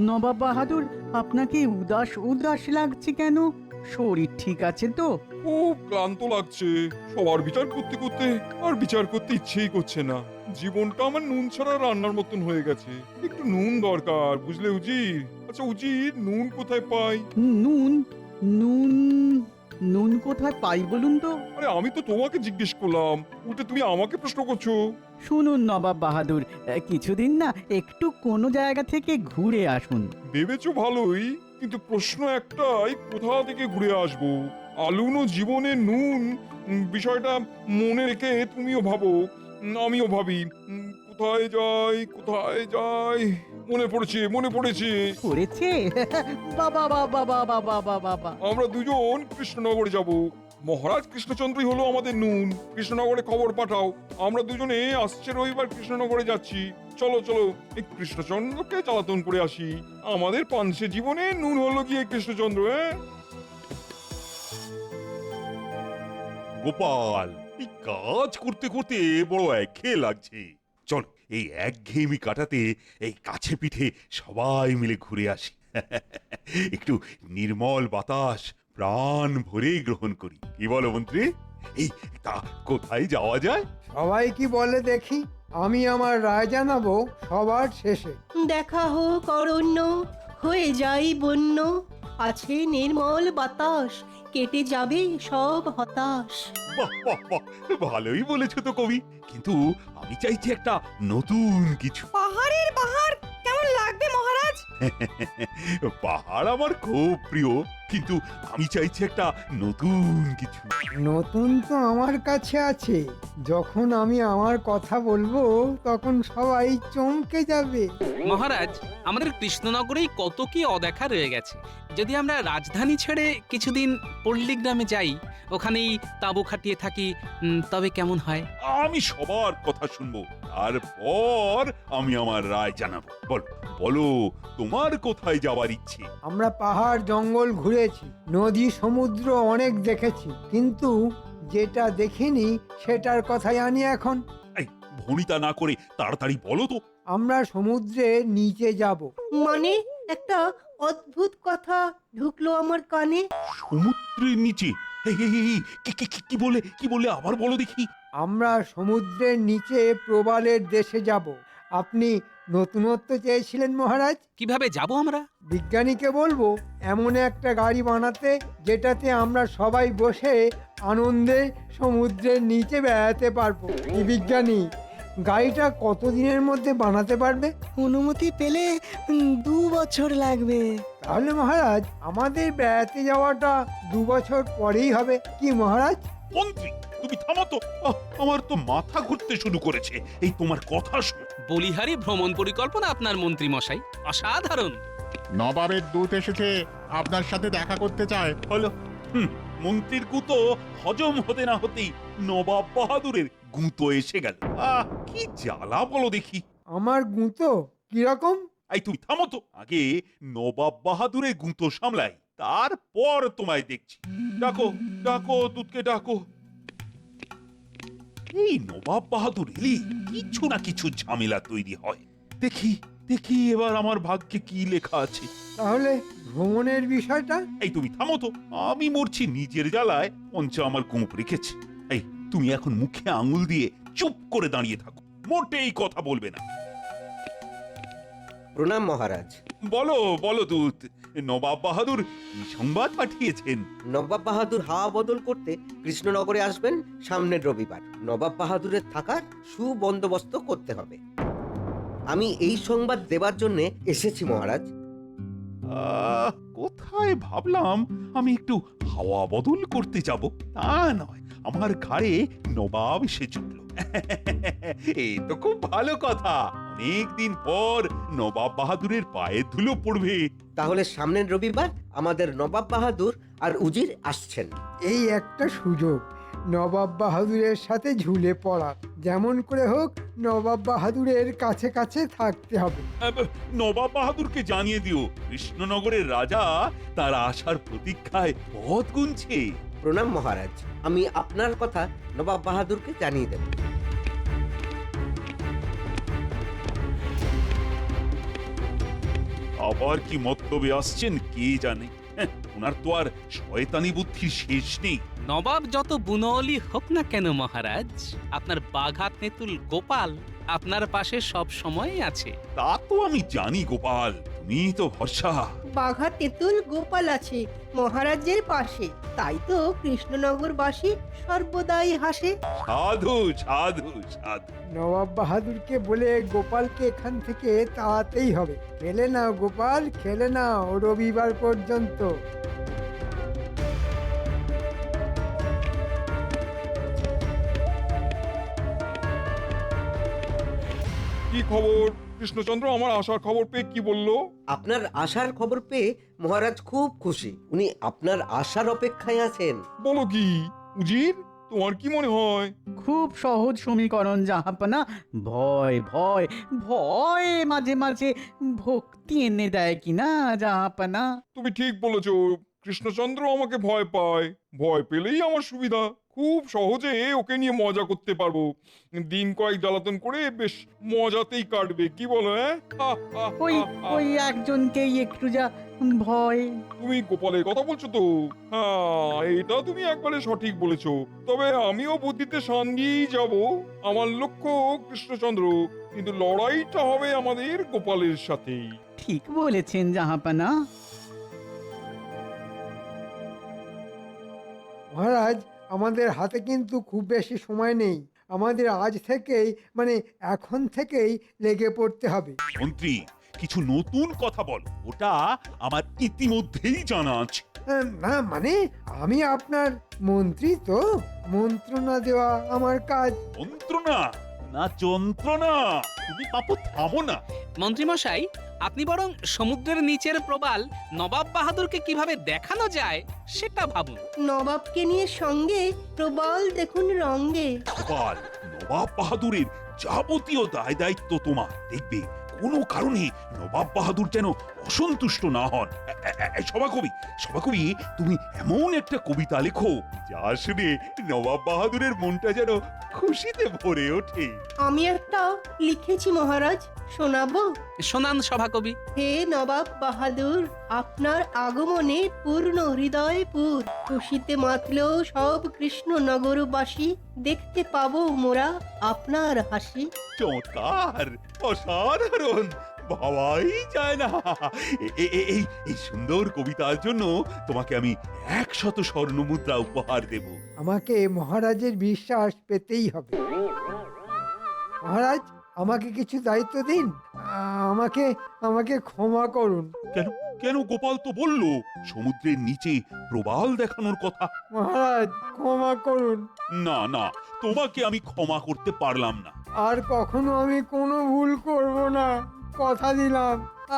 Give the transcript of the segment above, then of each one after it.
নবাব বাহাদুর, আপনাকে উদাস উদাস লাগছে কেন? শরীর ঠিক আছে তো? খুব ক্লান্ত লাগছে। সবার বিচার করতে করতে আর বিচার করতে ইচ্ছেই করছে না। জীবনটা আমার নুন ছাড়া রান্নার মতন হয়ে গেছে। একটু নুন দরকার, বুঝলে উজির? আচ্ছা উজির, নুন কোথায় পাই? নুন? নুন? নুন কোথায় পাই বলুন তো? আরে আমি তো তোমাকে জিজ্ঞেস করলাম, উল্টে তুমি আমাকে প্রশ্ন করছো। শুনুন নবাব বাহাদুর, কিছুদিন না একটু কোনো জায়গা থেকে ঘুরে আসুন। ভেবেছো ভালোই, কিন্তু প্রশ্ন একটাই, কোথা থেকে ঘুরে আসবো? আলুনো জীবনে নুন, বিষয়টা মনে রেখে তুমিও ভাবো, আমিও ভাবি। কোথায় যাই, কোথায় যাই? মনে পড়েছে, মনে পড়েছে। পড়েছে? বাবা বাবা বাবা বাবা বাবা! আমরা দুজন কৃষ্ণনগরে যাব। মহারাজ কৃষ্ণচন্দ্রই হলো আমাদের নুন। কৃষ্ণনগরে খবর পাঠাও, আমরা দুজনে আসছে রবিবার কৃষ্ণনগরে যাচ্ছি। চলো চলো, এই কৃষ্ণচন্দ্রকে জ্বালাতন করে আসি। আমাদের পানসে জীবনে নুন হলো গিয়ে কৃষ্ণচন্দ্র। গোপাল, এই কাজ করতে করতে বড় একঘেয়ে লাগছে। চল, এই একঘেয়েমি কাটাতে এই কাছে পিঠে সবাই মিলে ঘুরে আসি। একটু নির্মল বাতাস প্রাণ ভরে গ্রহণ করি, কি বলো মন্ত্রী? এই তা কোথায় যাওয়া যায়? সবাই কি বলে দেখি, আমি আমার রায় জানাবো সবার শেষে। দেখা হোক অরণ্য, হয়ে যাই বন্য, আছে নির্মল বাতাস, কেটে যাবে সব হতাশ। বাহ বাহ বাহ, ভালোই বলেছো তো কবি, কিন্তু আমি চাইছি একটা নতুন কিছু। পাহাড়ের বাহার কেমন লাগবে মহারাজ? পাহাড় আমার খুব প্রিয়, কিন্তু আমি চাইছি একটা নতুন কিছু। নতুন তো আমার কাছে আছে, যখন আমি আমার কথা বলবো তখন সবাই চমকে যাবে। মহারাজ, আমাদের কৃষ্ণনগরেই কত কি অদেখা রয়ে গেছে। যদি আমরা রাজধানী ছেড়ে কিছুদিন পল্লীগ্রামে যাই, ওখানেই তাঁবু খাটিয়ে থাকি, তবে কেমন হয়? আমি সবার কথা শুনবো, তারপর আমি আমার রায় জানাবো। বলো বলো, তোমার কোথায় যাবার ইচ্ছে? আমরা পাহাড় জঙ্গল ঘুরেছি, নদী সমুদ্র অনেক দেখেছি, কিন্তু যেটা দেখিনি সেটার কথাই আনি এখন। এই ভনিতা না করে তাড়াতাড়ি বলো তো। আমরা সমুদ্রের নিচে যাব। মানে একটা অদ্ভুত কথা ঢুকলো আমার কানে। সমুদ্রের নিচে? এই, এই, এই, কি বলে আবার বলো দেখি। আমরা সমুদ্রের নিচে প্রবালের দেশে যাব। আপনি নতুনত্ব চেয়েছিলেন মহারাজ, কিভাবে যাব আমরা? বিজ্ঞানীকে বলবো এমন একটা গাড়ি বানাতে যেটাতে আমরা সবাই বসে আনন্দে সমুদ্রের নিচে বেড়াতে পারবো। এই বিজ্ঞানী, গাড়িটা কতদিনের মধ্যে বানাতে পারবে? অনুমতি পেলে 2 বছর লাগবে। তাহলে মহারাজ আমাদের বেড়াতে যাওয়াটা 2 বছর পরেই হবে, কি মহারাজ? মন্ত্রী, তুমি থামো তো। আমার তো মাথা ঘুরতে শুরু করেছে এই তোমার কথা শুনে। বলিহারি ভ্রমণ পরিকল্পনা আপনার মন্ত্রী মশাই, অসাধারণ। নবাবের দূত এসেছে, আপনার সাথে দেখা করতে চায়। হলো, মন্ত্রীর গুঁতো হজম হতে না হতেই নবাব বাহাদুরের গুঁতো এসে গেল। কি জ্বালা বলো দেখি। আমার গুঁতো কিরকম? এই তুমি থামো তো, আগে নবাব বাহাদুরের গুঁতো সামলাই, তারপর তোমায় দেখছি। ডাকো ডাকো, দুধকে ডাকো। এই নবাব বাহাদুর এলি কিছু না কিছু ঝামেলা তৈরি হয়। দেখি দেখি এবার আমার ভাগ্যে কি লেখা আছে। তাহলে ভ্রমণের বিষয়টা? এই তুমি থামো তো, আমি মরছি নিজের জ্বালায়, পঞ্চা আমার গোঁপ রেখেছে। এই তুমি এখন মুখে আঙুল দিয়ে চুপ করে দাঁড়িয়ে থাকো, মোটেই কথা বলবে না। প্রণাম মহারাজ। বলো বলো দূত, নবাব বাহাদুর কি সংবাদ পাঠিয়েছেন? নবাব বাহাদুর হাওয়া বদল করতে কৃষ্ণনগরে আসবেন সামনের রবিবার। নবাব বাহাদুরের থাকার সুবন্দোবস্ত করতে হবে। আমি এই সংবাদ দেবার জন্য এসেছি মহারাজ। কোথায় ভাবলাম আমি একটু হাওয়া বদল করতে যাব, তা নয়, আমার ঘাড়ে নবাব এসে চুকলো। এই তো খুব ভালো কথা, অনেকদিন পর নবাব বাহাদুরের পায়ে ধুলো পড়বে। তাহলে সামনের রবিবার আমাদের নবাব বাহাদুর আর উজির আসছেন। এই একটা সুযোগ নবাব বাহাদুরের সাথে ঝুলে পড়া। যেমন করে হোক নবাব বাহাদুরের কাছে কাছে থাকতে হবে। নবাব বাহাদুরকে জানিয়ে দিও কৃষ্ণনগরের রাজা তার আসার প্রতীক্ষায় পথ গুনছে। প্রণাম মহারাজ, আমি আপনার কথা নবাব বাহাদুরকে জানিয়ে দেব। আবার কি মতলবে আসছেন কে জানে। হ্যাঁ, ওনার তো আর শয়তানি বুদ্ধির শেষ নেই। নবাব যত বুনলি হোক না কেন মহারাজ, আপনার বাঘা তেঁতুল গোপাল আপনার পাশে সব সময় আছে। তা তো আমি জানি গোপাল, তুমি তো ভরসা। বাঘা তেঁতুল গোপাল আছে মহারাজের পাশে, তাই তো কৃষ্ণনগরবাসী সর্বদাই হাসে। সাধু সাধু সাধু। নবাব বাহাদুরকে বলে গোপালকে এখান থেকে তাড়াতেই হবে। খেলে নাও গোপাল, খেলে নাও রবিবার পর্যন্ত। কি খবর কৃষ্ণচন্দ্র? আমার আসার খবর পেয়ে কি বললো? আপনার আসার খবর পেয়ে মহারাজ খুব খুশি। উনি আপনার আসার অপেক্ষায় আছেন। বলো কি উজির, তোমার কি মনে হয়? খুব সহজ সমীকরণ জাহাপনা। ভয় ভয় ভয় মাঝে মাঝে ভক্তি এনে দেয় কিনা জাহাপনা। তুমি ঠিক বলেছো, কৃষ্ণচন্দ্র আমাকে ভয় পায়। ভয় পেলেই আমার সুবিধা, খুব সহজে ওকে নিয়ে মজা করতে পারবো। দিন কয়েক জ্বালাতন করে বেশ মজাতেই কাটবে, কি বলো? ওই ওই একজনকেই একটু যা ভয়। তুমি গোপালের কথা বলছো তো? হ্যাঁ, এটা তুমি একবারে সঠিক বলেছো। তবে আমিও বুদ্ধিতে শান দিয়েই যাব। আমার লক্ষ্য কৃষ্ণচন্দ্র, কিন্তু লড়াইটা হবে আমাদের গোপালের সাথেই। ঠিক বলেছেন জাহাপনা। মহারাজ, আমাদের হাতে কিন্তু খুব বেশি সময় নেই। আমাদের আজ থেকেই মানে এখন থেকেই লেগে পড়তে হবে। মন্ত্রী, কিছু নতুন কথা বল, ওটা আমার ইতিমধ্যেই জানা আছে। না মানে আমি আপনার মন্ত্রী, তো মন্ত্রণা দেওয়া আমার কাজ। যন্ত্রণা না যন্ত্রণা, তুমি পাপু থামো না। মন্ত্রীমশাই, আপনি বরং সমুদ্রের নিচের প্রবাল নবাব বাহাদুরকে কিভাবে দেখানো যায় সেটা ভাবুন। নবাবকে নিয়ে সঙ্গে প্রবল দেখুন রঙ্গে। গোপাল, নবাব বাহাদুরের যাবতীয় দায় দায়িত্ব তোমার। দেখবে কোনো কারণে নবাব বাহাদুর যেন অসন্তুষ্ট না হন। সভাকবি, সভাকবি, তুমি এমন একটা কবিতা লেখো যা শুনে নবাব বাহাদুরের মনটা যেন খুশিতে ভরে ওঠে। আমি একটা লিখেছি মহারাজ, শোনাবো? শোনান সভাকবি। হে নবাব বাহাদুর, আপনার আগমনে পূর্ণ হৃদয়পুর, খুশিতে মাতল সব কৃষ্ণনগরবাসী, দেখতে পাবো মোরা আপনার হাসি। চমৎকার, অসাধারণ, ভাবাই যায় না। এই সুন্দর কবিতার জন্য তোমাকে আমি 100 স্বর্ণ মুদ্রা উপহার দেব। আমাকে মহারাজের বিশ্বাস পেতেই হবে। মহারাজ, আমাকে কিছু দায়িত্ব দিন। আমাকে আমাকে ক্ষমা করুন। কেন কেন? গোপাল তো বলল সমুদ্রের নিচে প্রবাল দেখানোর কথা। মহারাজ, ক্ষমা করুন। না না, তোমাকে আমি ক্ষমা করতে পারলাম না। আর কখনো আমি কোনো ভুল করব না, কথা দিলাম।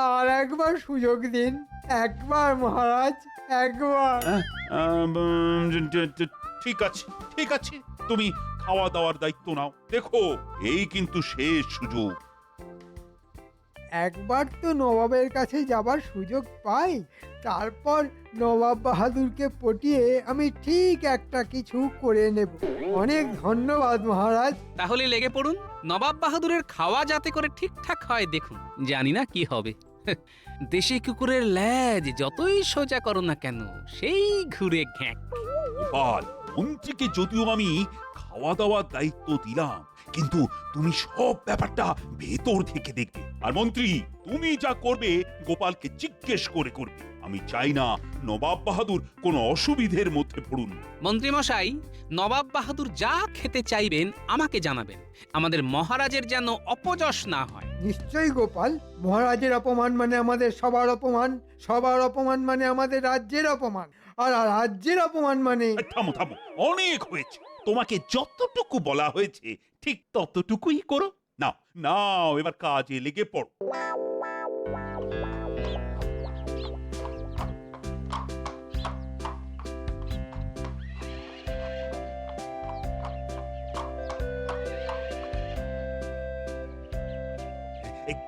আর একবার সুযোগ দিন, একবার মহারাজ, একবার। ঠিক আছে ঠিক আছে, তুমি খাওয়া দাওয়ার দায়িত্ব নাও। দেখো, এই কিন্তু শেষ সুযোগ। একবার তো নবাবের কাছে যাবার সুযোগ পাই, তারপর নবাব বাহাদুরকে পটিয়ে আমি ঠিক একটা কিছু করে নেব। অনেক ধন্যবাদ মহারাজ। তাহলে লেগে পড়ুন, নবাব বাহাদুরের খাওয়া যাতে করে ঠিকঠাক হয় দেখুন। জানি না কি হবে। দেশি কুকুরের ল্যাজ যতই সোজা করো না কেন, সেই ঘুরে ঘ্যাঁক। গোপাল, মন্ত্রীকে যদিও আমি খাওয়া দাওয়ার দায়িত্ব দিলাম, কিন্তু তুমি সব ব্যাপারটা ভেতর থেকে দেখবে। আর মন্ত্রী, তুমি যা করবে গোপালকে জিজ্ঞেস করে করবে। আমি চাই না নবাব বাহাদুর কোনো অসুবিধের মধ্যে পড়ুন। মন্ত্রীমশাই, নবাব বাহাদুর যা খেতে চাইবেন আমাকে জানাবেন। আমাদের মহারাজের যেন অপযশ না হয়। নিশ্চয়ই গোপাল, মহারাজের অপমান মানে আমাদের সবার অপমান, সবার অপমান মানে আমাদের রাজ্যের অপমান, আর রাজ্যের অপমান মানে... থামো থামো, অনেক হয়েছে। তোমাকে যতটুকু বলা হয়েছে ঠিক ততটুকুই করো। নাও নাও, এবার কাজে লেগে পড়ো।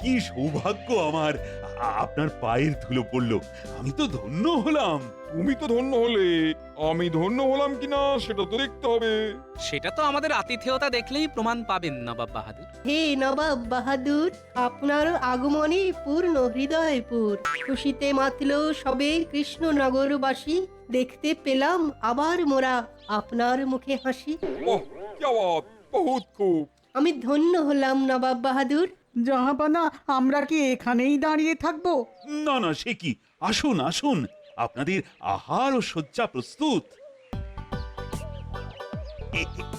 কি সৌভাগ্য আমার, আপনার পায়ের ধুলো পড়লো। আমি তো ধন্য হলাম। তুমি তো ধন্য হলে, আমি ধন্য হলাম কিনা সেটা তো দেখতে হবে। সেটা তো আমাদের আতিথেয়তা দেখলেই প্রমাণ পাবেন নবাব বাহাদুর। হে নবাব বাহাদুর, আপনার আগমনে পূর্ণ হৃদয়পুর। খুশিতে মাতল সবে কৃষ্ণনগরবাসী, দেখতে পেলাম আবার মোরা আপনার মুখে হাসি। ওহ, কি আওয়াজ, বহুত খুব। আমি ধন্য হলাম নবাব বাহাদুর। জাহাপানা, আমরা কি এখানেই দাঁড়িয়ে থাকবো? না না, সে কি, আসুন আসুন, আপনাদের আহার ও শয্যা প্রস্তুত।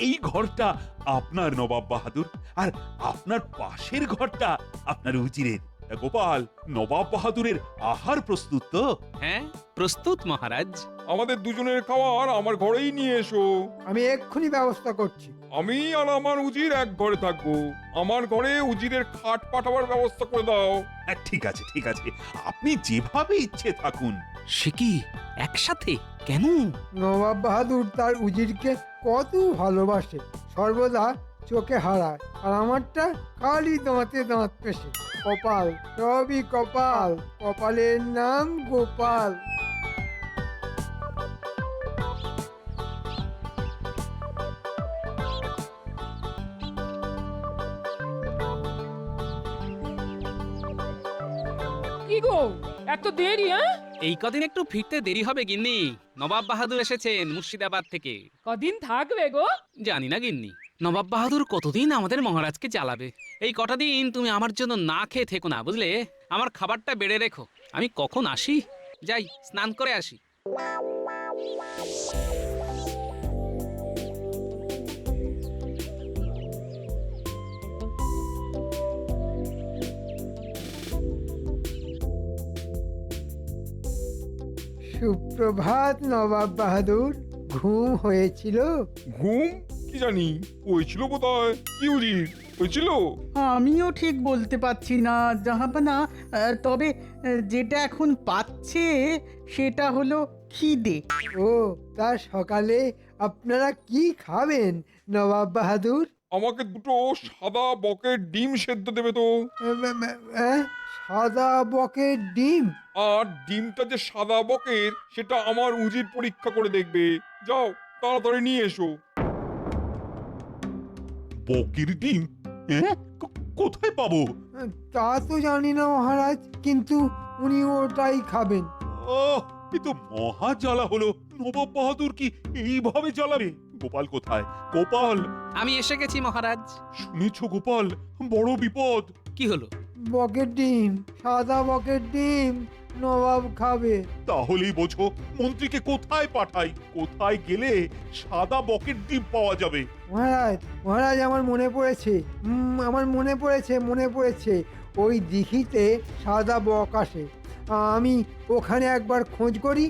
এই ঘরটা আপনার নবাব বাহাদুর, আর আপনার পাশের ঘরটা আপনার উজিরের। গোপাল, নবাব বাহাদুরের আহার প্রস্তুত তো? হ্যাঁ, প্রস্তুত মহারাজ। আমাদের দুজনের খাবার আমার ঘরেই নিয়ে এসো। আমি এক্ষুনি ব্যবস্থা করছি। আমি আর আমার উজির এক ঘরে থাকবো। আমার ঘরে উজিরের খাট পাঠাবার ব্যবস্থা করে দাও। হ্যাঁ, ঠিক আছে ঠিক আছে, আপনি যেভাবে ইচ্ছে থাকুন। সে কি, একসাথে কেন? নবাব বাহাদুর তার উজিরকে কত ভালোবাসে, সর্বদা চোখে হারায়, আর আমারটা খালি দাঁতে দাঁত পেশে। কপাল, সবই কপাল, কপালের নাম গোপাল। কি গো, এত দেরি? হ্যাঁ, এই কদিন একটু ফিরতে দেরি হবে গিন্নি। নবাব বাহাদুর এসেছেন মুর্শিদাবাদ থেকে। কদিন থাকবে গো? জানি না গিন্নি, নবাব বাহাদুর কতদিন আমাদের মহারাজকে জ্বালাবে। এই কটা দিন তুমি আমার জন্য না খেয়ে থেকো না, বুঝলে? আমার খাবারটা বেড়ে রেখো। আমি কখন আসি, যাই স্নান করে আসি। সুপ্রভাত নবাব বাহাদুর, ঘুম হয়েছিল? ঘুম কি জানি, হয়েছিল বোধহয়। কি উজির, হয়েছিল? আমিও ঠিক বলতে পারছি না জাহাপানা, তবে যেটা এখন পাচ্ছে সেটা হলো খিদে। ও, তা সকালে আপনারা কি খাবেন নবাব বাহাদুর? আমাকে দুটো সাদা বকের ডিম সেদ্ধ দেবে তো। সাদা বকের ডিম? আর ডিমটা যে সাদা বকের সেটা আমার উজির পরীক্ষা করে দেখবে। যাও, তাড়াতাড়ি নিয়ে এসো। বকের ডিম? হ্যাঁ, কোথায় পাবো? তা তো জানি না মহারাজ, কিন্তু উনি ওটাই খাবেন। ওহ, এ তো মহা জ্বালা হলো। নবাব বাহাদুর কি এইভাবে জ্বালাবে? গোপাল কোথায়? গোপাল! আমি এসে গেছি মহারাজ। শুনেছো গোপাল, বড় বিপদ। কি হলো? বকের ডিম, সাদা বকের ডিম নবাব খাবে। তাহলেই বোঝো মন্ত্রীকে কোথায় পাঠাই, কোথায় গেলে সাদা বকের ডিম পাওয়া যাবে। মহারাজ, মহারাজ, আমার মনে পড়েছে, আমার মনে পড়েছে, ওই দিঘিতে সাদা বক আসে। আমি ওখানে একবার খোঁজ করি।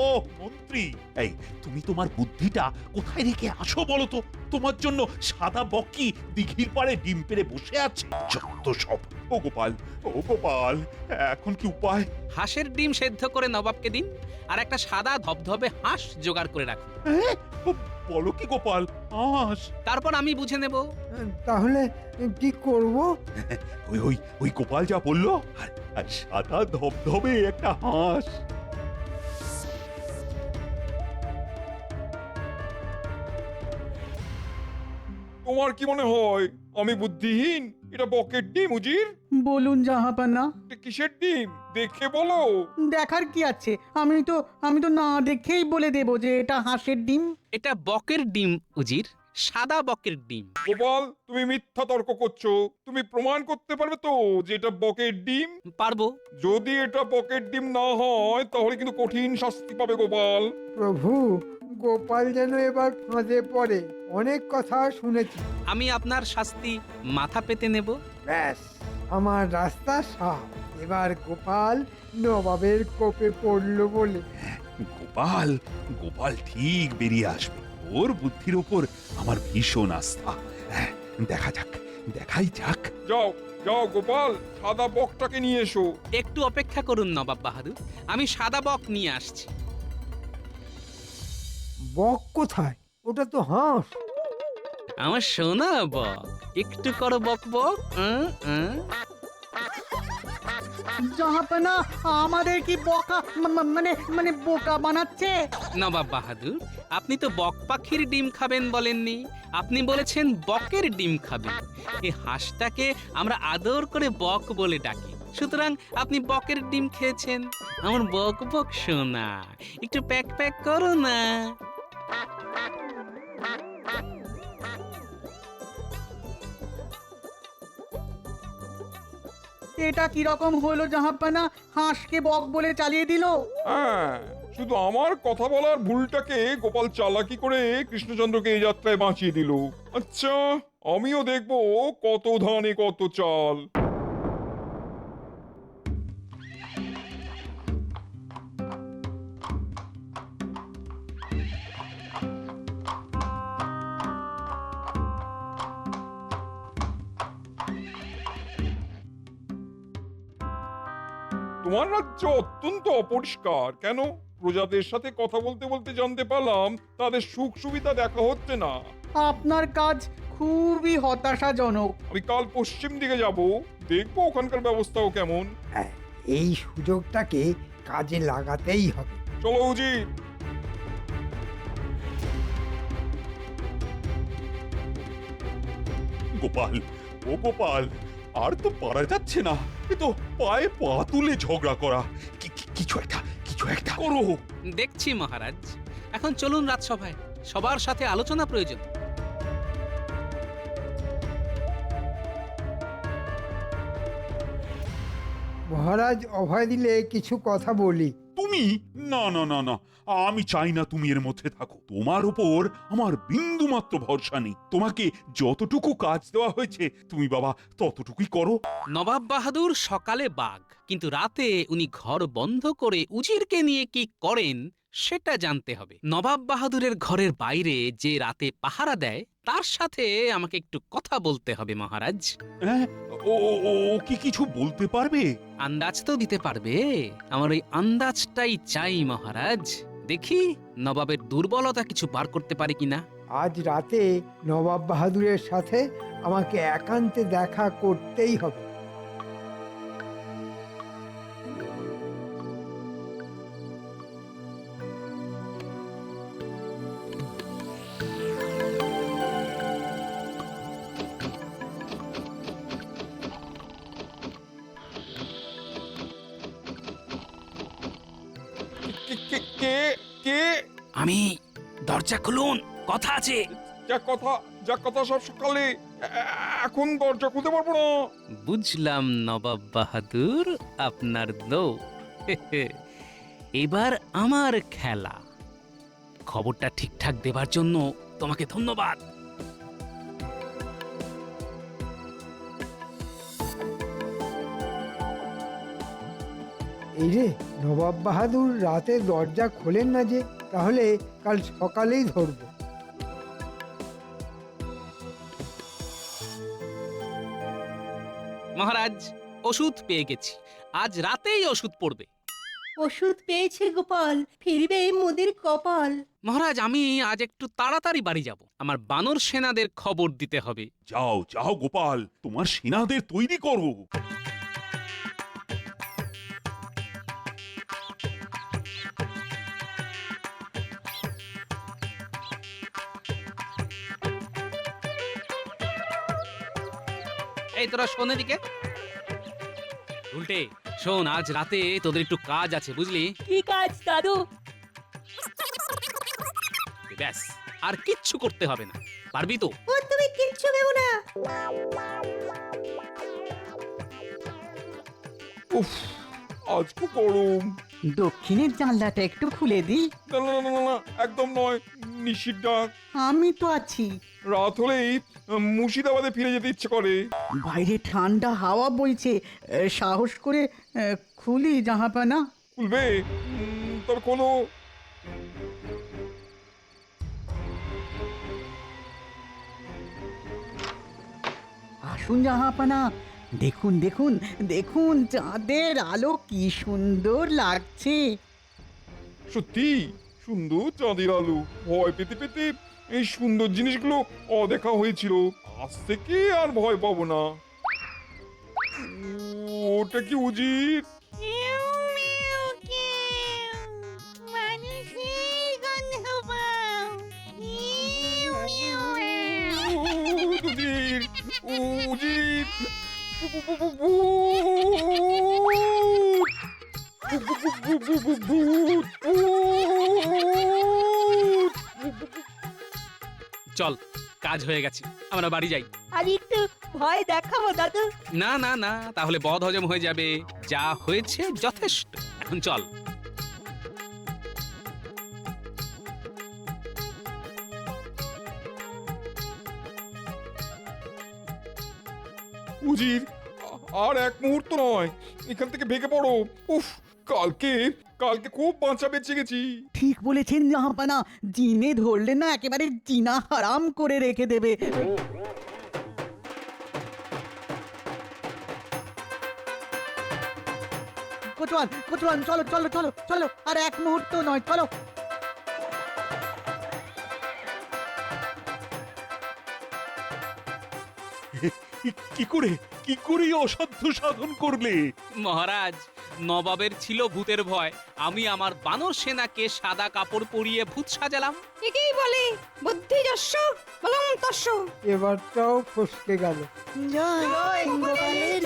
ও মন্ত্রী, এই তুমি তোমার বুদ্ধিটা কোথায় রেখে আসো বলো তো? তোমার জন্য সাদা বকই দিঘির পাড়ে ডিম পেড়ে বসে আছে। যত সব। ও গোপাল, ও গোপাল, এখন কি উপায়? হাঁসের ডিম সেদ্ধ করে নবাবকে দিন, আর একটা সাদা ধবধবে হাঁস জোগাড় করে রাখুন। হ্যাঁ, বলো কি গোপাল, হাঁস? তারপর আমি বুঝে নেব। তাহলে কি করব? ওই ওই ওই গোপাল যা বললো, আর সাদা ধবধবে একটা হাঁস। তোমার কি মনে হয় আমি বুদ্ধিহীন? এটা বকের ডিম উজির। বলুন জাহাপানা। এটা কিসের ডিম দেখে বলো। দেখার কি আছে? আমি তো না দেখেই বলে দেব যে এটা হাঁসের ডিম। এটা বকের ডিম উজির, সাদা বকের ডিম। গোপাল, তুমি মিথ্যা তর্ক করছো। তুমি প্রমাণ করতে পারবে তো যে এটা বকের ডিম? পারবো। যদি এটা বকের ডিম না হয় তাহলে কিন্তু কঠিন শাস্তি পাবে গোপাল। প্রভু, গোপাল যেন এবার ফাঁদে পড়ে। অনেক কথা শুনেছি। আমি আপনার শাস্তি মাথা পেতে নেব। ব্যাস, আমার রাস্তা সাফ। এবার গোপাল নবাবের কোপে পড়লো বলে। গোপাল, গোপাল ঠিক বেরিয়ে আসবে। ওর বুদ্ধির ওপর আমার ভীষণ আস্থা। হ্যাঁ, দেখাই যাক। যাও যাও গোপাল, সাদা বকটাকে নিয়ে এসো। একটু অপেক্ষা করুন নবাব বাহাদুর, আমি সাদা বক নিয়ে আসছি। বক কোথায়? ওটা তো হাঁস। আমার সোনা বক, একটু করো বক বক। জাহাপনা আমাদের কি বোকা মানে বোকা বানাচ্ছে? নবাব বাহাদুর, আপনি তো বক পাখির ডিম খাবেন বলেননি, আপনি বলেছেন বকের ডিম খাবেন। এই হাঁসটাকে আমরা আদর করে বক বলে ডাকি, সুতরাং আপনি বকের ডিম খেয়েছেন। আমার বক বক সোনা, একটু প্যাক প্যাক করো না। এটা কি রকম হলো জাহাপনা? হাঁসকে বক বলে চালিয়ে দিল। হ্যাঁ, শুধু আমার কথা বলার ভুলটাকে গোপাল চালাকি করে কৃষ্ণচন্দ্রকে এই যাত্রায় বাঁচিয়ে দিল। আচ্ছা, আমিও দেখবো কত ধানে কত চাল। তোমার রাজ্য অত্যন্ত অপরিষ্কার। কেন? প্রজাদের সাথে কথা বলতে বলতে জানতে পারলাম তাদের সুখ সুবিধা দেখা হচ্ছে না। আপনার কাজ খুবই হতাশাজনক। আমি কাল পশ্চিম দিকে যাব, দেখবো ওখানকার ব্যবস্থাও কেমন। হ্যাঁ, এই সুযোগটাকে কাজে লাগাতেই হবে। চলো উজির। গোপাল, ও গোপাল, আর তো পারা যাচ্ছে না। এ তো পায়ে পা তুলে ঝগড়া করা। কিছু একটা করো। দেখছি মহারাজ, এখন চলুন রাজসভায়, সবার সাথে আলোচনা প্রয়োজন। মহারাজ অভয় দিলে কিছু কথা বলি। তুমি? না না না না, আমি চাই না তুমি এর মধ্যে থাকো। তোমার উপর আমার বিন্দু মাত্র ভরসা নেই। তোমাকে যতটুকু কাজ দেওয়া হয়েছে তুমি বাবা ততটুকুই করো। নবাব বাহাদুর সকালে বাঘ, কিন্তু রাতে উনি ঘর বন্ধ করে উজিরকে নিয়ে কি করেন সেটা জানতে হবে। নবাব বাহাদুরের ঘরের বাইরে যে রাতে পাহারা দেয় তার সাথে আমাকে একটু কথা বলতে হবে মহারাজ। হ্যাঁ, ও কি কিছু বলতে পারবে? আন্দাজ তো দিতে পারবে। আমার ওই আন্দাজটাই চাই মহারাজ। দেখি নবাবের দুর্বলতা কিছু বার করতে পারে কিনা। আজ রাতে নবাব বাহাদুরের সাথে আমাকে একান্তে দেখা করতেই হবে। কে কে? আমি। দরজা খুলুন, কথা আছে। যা কথা সব সকালে। এখন দরজা খুলতে পারবো না। বুঝলাম নবাব বাহাদুর, আপনার দৌড়। এবার আমার খেলা। খবরটা ঠিকঠাক দেবার জন্য তোমাকে ধন্যবাদ। এই রে, নবাব বাহাদুর রাতে দরজা খোলেন না যে, তাহলে কাল সকালেই ধরবো। মহারাজ, ওষুধ পেয়ে গেছি, আজ রাতেই ওষুধ পড়বে। ওষুধ পেয়েছে গোপাল, ফিরবে মোদের কপাল। মহারাজ, আমি আজ একটু তাড়াতাড়ি বাড়ি যাব, আমার বানর সেনাদের খবর দিতে হবে। যাও যাও গোপাল, তোমার সেনাদের তৈরি করো। এই তোরা শোন এদিকে। উল্টে শোন, আজ রাতে তোদের একটু কাজ আছে, বুঝলি? কি কাজ দাদু? ব্যাস, আর কিচ্ছু করতে হবে না, পারবি তো? ও তুমি কিচ্ছু ভেবো না। উফ, আজ খুব গরম। দক্ষিণের জানলাটা একটু খুলে দিই। না না না না না, একদম নয়। নিশির ডাক। আমি তো আছি। রাত হলেই মুর্শিদাবাদে ফিরে যেতে ইচ্ছে করে। বাইরে ঠান্ডা হাওয়া বইছে, সাহস করে খুলি জাহাপানা। খুলবে? তবে কোনো। আসুন জাহাপানা, দেখুন দেখুন দেখুন, চাঁদের আলো কি সুন্দর লাগছে। সত্যি সুন্দর চাঁদের আলো। ভয় পেতে পেতে এই সুন্দর জিনিসগুলো অদেখা হয়েছিল। আজ থেকে আর ভয় পাবো না। ওটা কি উজির? উজির, উজির, চল, কাজ হয়ে গেছে, আমরা বাড়ি যাই। আর একটু ভয় দেখাবো দাদু। না না না, তাহলে বদ হজম হয়ে যাবে। যা হয়েছে যথেষ্ট, এখন চল। উজির, আর এক মুহূর্ত নয়, এখান থেকে ভেগে পড়ো। উফ, কালকে কালকে খুব বাঁচা বেঁচে গেছি। ঠিক বলেছেন জাহাপানা, জিনে ধরলে না একেবারে জিনা হারাম করে রেখে দেবে। কোচওয়ান, কোচওয়ান, চলো চলো চলো চলো, আর এক মুহূর্ত নয়, চলো। কি করে এই অসাধ্য সাধন করলে? মহারাজ, নবাবের ছিল ভূতের ভয়, আমি আমার বানর সেনাকে সাদা কাপড় পরিয়ে ভূত সাজালাম। একেই বলে বুদ্ধি যস্য বলং তস্য। এবারটাও ফসকে গেল। জয় ইন্দ্রপালের